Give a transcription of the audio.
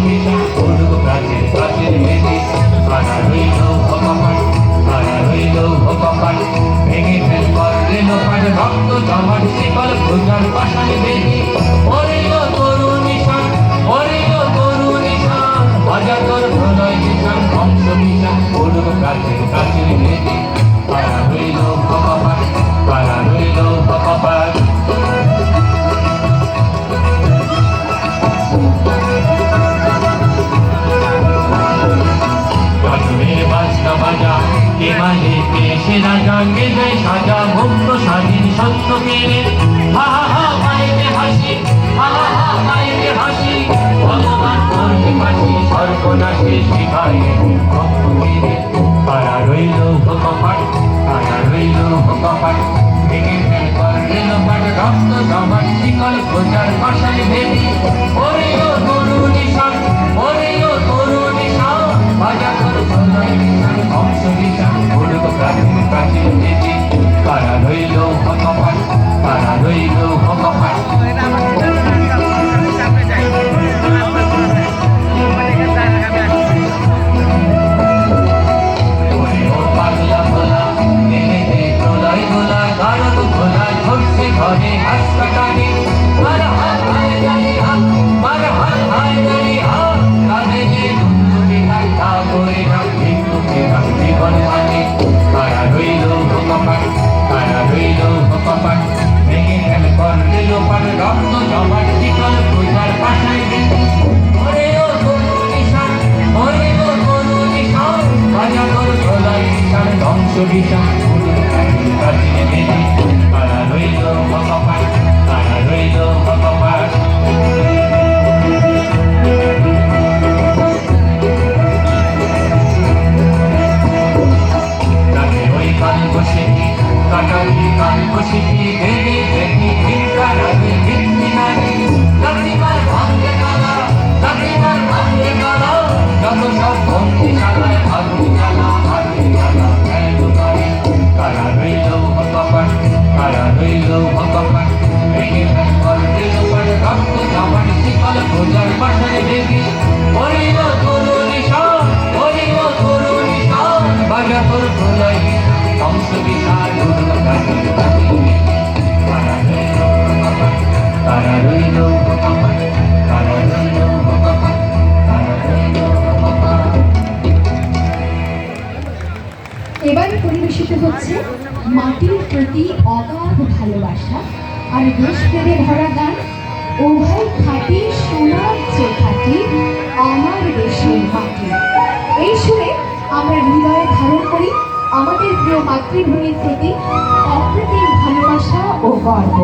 Mission করুক প্রাচীর প্রাচীর বেদি সারা রইল ভগবান সারা রইল ভগবান ভেঙে ফেলবার রেলোপাট রক্ত জমাট শিকল পূজার পাশানি বেদি ওরিল তরু নিশান ওরিল তরু নিশান অজাতর প্রলয় নিশান ধ্বংস মিশন করুক প্রাচীর প্রাচীর বেদি সারা রইল ভগবান সারা রইল ভগবান রাজা কে জয় সাজা ভক্ত স্বাধীন সত্য কেড়ে হা হা হা মায়েতে হাসি হা হা হা মায়েতে হাসি ভগবান করবে হাসি সর্বনাশে শিখায় ভক্ত কেড়ে কারা রইল ভগবান কারা রইল ভগবান ভেঙে ফেলবার রেলোপাট রক্ত জমাট শিকল প্রচার পাশায় ভেদি ওরিল তরু নিশান ওরিল তরু নিশান বাজা কর প্রলয় নিশান ধ্বংস নিশান করুক প্রাচীন প্রাচীন বেদি কারা রইল ভগবান কারা রইল ভগবান ঘরে হাস কাটানি মার হাত হায় জানি হাত মার হাত হায় জানি হাত কাঁধে যে দুঃখী হাত তা করে না মৃত্যুকে না জীবন মানে কারা রইল ভগবান কারা রইল ভগবান ভেঙে ফেল কর রেলোপাট রক্ত জমাট শিকল পূজার পাশায় বেদি ওরে ও তরু নিশান ওরে ও তরু নিশান বাজা কর প্রলয় নিশান ধ্বংস নিশান প্রাচীন প্রাচীন বেদি কারা রইল ভগবান কারা রইল ভগবান তাকে ওই কাল বসে কাটালি কাল বসে দেবী দেবী ভিক্ষা রাগে ভিত্তি নারী লাকড়িমার ভাঙ্গে গালা লাকড়িমার ভাঙ্গে গালা যত সব বন্দি শালায় ভালু জ্বালা ভালু জ্বালা খেলো করে কারা রইল ভগবান কারা রইল ভগবান ভেঙে ফেলবার রেলোপাট রক্ত জমাট শিকল পূজার পাশায় বেদি ওরিল তরু নিশান ওরিল তরু নিশান বাজা কর প্রলয় ধ্বংস বিশাল করুক প্রাচীর প্রাচীর বেদি কারা রইল ভগবান কারা রইল ভগবান কারা রইল ভগবান কারা রইল ভগবান। এবারে পরিবেশিত হচ্ছে মাটির প্রতি অগাধ ভালোবাসা আর দেশপ্রেমে ভরা গান ও ভাই খাঁটি সোনার চেয়ে খাঁটি আমার দেশের মাটি। এই সুরে আমরা হৃদয়ে ধারণ করি আমাদের প্রিয় মাতৃভূমির প্রতি অপ্রতিম ভালোবাসা ও গর্ব।